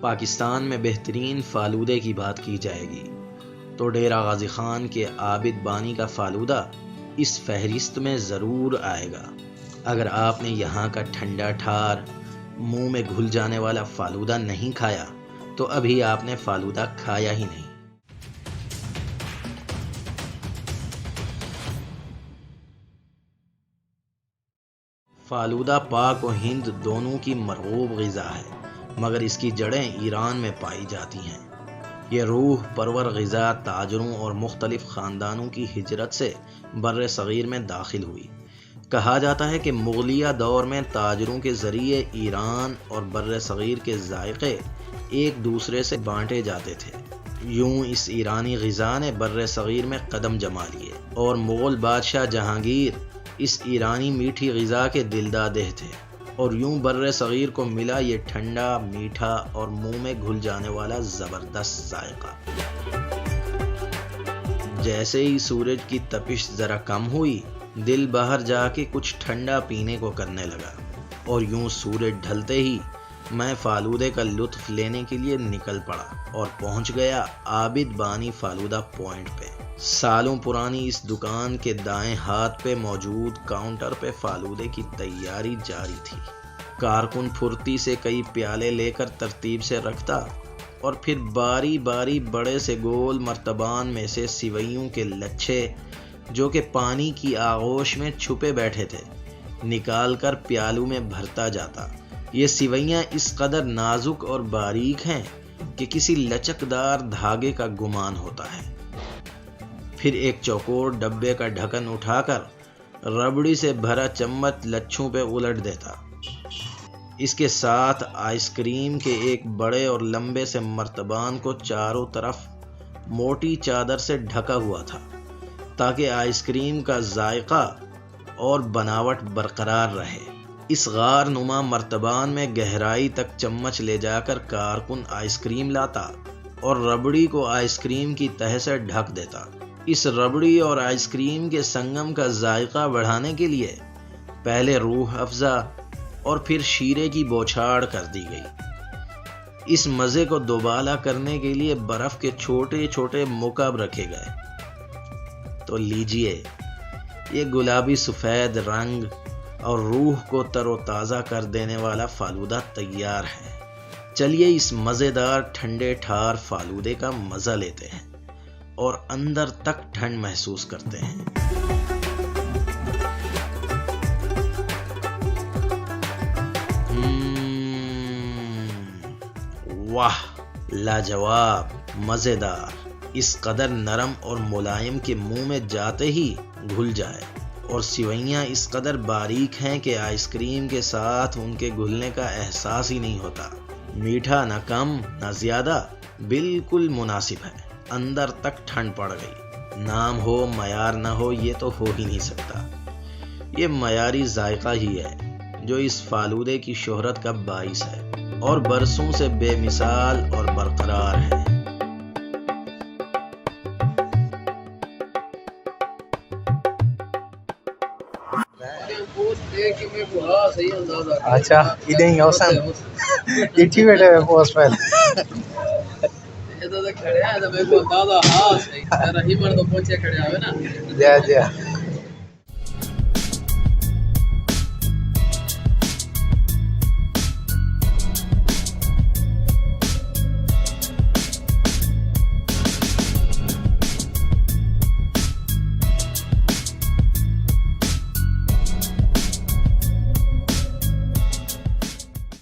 پاکستان میں بہترین فالودے کی بات کی جائے گی تو ڈیرہ غازی خان کے عابد بانی کا فالودہ اس فہرست میں ضرور آئے گا۔ اگر آپ نے یہاں کا ٹھنڈا ٹھار منہ میں گھل جانے والا فالودہ نہیں کھایا تو ابھی آپ نے فالودہ کھایا ہی نہیں۔ فالودہ پاک و ہند دونوں کی مرغوب غذا ہے، مگر اس کی جڑیں ایران میں پائی جاتی ہیں۔ یہ روح پرور غذا تاجروں اور مختلف خاندانوں کی ہجرت سے بر صغیر میں داخل ہوئی۔ کہا جاتا ہے کہ مغلیہ دور میں تاجروں کے ذریعے ایران اور بر صغیر کے ذائقے ایک دوسرے سے بانٹے جاتے تھے۔ یوں اس ایرانی غذا نے بر صغیر میں قدم جما لیے اور مغل بادشاہ جہانگیر اس ایرانی میٹھی غذا کے دلدادہ تھے، اور یوں بر صغیر کو ملا یہ ٹھنڈا، میٹھا اور منہ میں گھل جانے والا زبردست ذائقہ۔ جیسے ہی سورج کی تپش ذرا کم ہوئی، دل باہر جا کے کچھ ٹھنڈا پینے کو کرنے لگا، اور یوں سورج ڈھلتے ہی میں فالودے کا لطف لینے کے لیے نکل پڑا اور پہنچ گیا عابد بانی فالودہ پوائنٹ پہ۔ سالوں پرانی اس دکان کے دائیں ہاتھ پہ موجود کاؤنٹر پہ فالودے کی تیاری جاری تھی۔ کارکن پھرتی سے کئی پیالے لے کر ترتیب سے رکھتا اور پھر باری باری بڑے سے گول مرتبان میں سے سوئیوں کے لچھے، جو کہ پانی کی آغوش میں چھپے بیٹھے تھے، نکال کر پیالوں میں بھرتا جاتا۔ یہ سوئیاں اس قدر نازک اور باریک ہیں کہ کسی لچکدار دھاگے کا گمان ہوتا ہے۔ پھر ایک چوکور ڈبے کا ڈھکن اٹھا کر ربڑی سے بھرا چمچ لچھوں پہ الٹ دیتا۔ اس کے ساتھ آئس کریم کے ایک بڑے اور لمبے سے مرتبان کو چاروں طرف موٹی چادر سے ڈھکا ہوا تھا تاکہ آئس کریم کا ذائقہ اور بناوٹ برقرار رہے۔ اس غار نما مرتبان میں گہرائی تک چمچ لے جا کر کارکن آئس کریم لاتا اور ربڑی کو آئس کریم کی تہہ سے ڈھک دیتا۔ اس ربڑی اور آئس کریم کے سنگم کا ذائقہ بڑھانے کے لیے پہلے روح افزا اور پھر شیرے کی بوچھاڑ کر دی گئی۔ اس مزے کو دوبالا کرنے کے لیے برف کے چھوٹے چھوٹے مکعب رکھے گئے۔ تو لیجئے، یہ گلابی سفید رنگ اور روح کو تر و تازہ کر دینے والا فالودہ تیار ہے۔ چلیے اس مزیدار ٹھنڈے ٹھار فالودے کا مزہ لیتے ہیں اور اندر تک ٹھنڈ محسوس کرتے ہیں۔ واہ، لاجواب، مزیدار، اس قدر نرم اور ملائم کہ منہ میں جاتے ہی گھل جائے، اور سوئیاں اس قدر باریک ہیں کہ آئس کریم کے ساتھ ان کے گھلنے کا احساس ہی نہیں ہوتا۔ میٹھا نہ کم نہ زیادہ، بالکل مناسب ہے۔ اندر تک ٹھنڈ پڑ گئی۔ نام ہو معیار نہ ہو، یہ تو ہو ہی نہیں سکتا۔ یہ معیاری ذائقہ ہی ہے جو اس فالودے کی شہرت کا باعث ہے اور برسوں سے بے مثال اور برقرار ہے۔ اچھا ادھر ہی اوسن اٹھی بیٹھے ہوئے پوسٹ پہ جی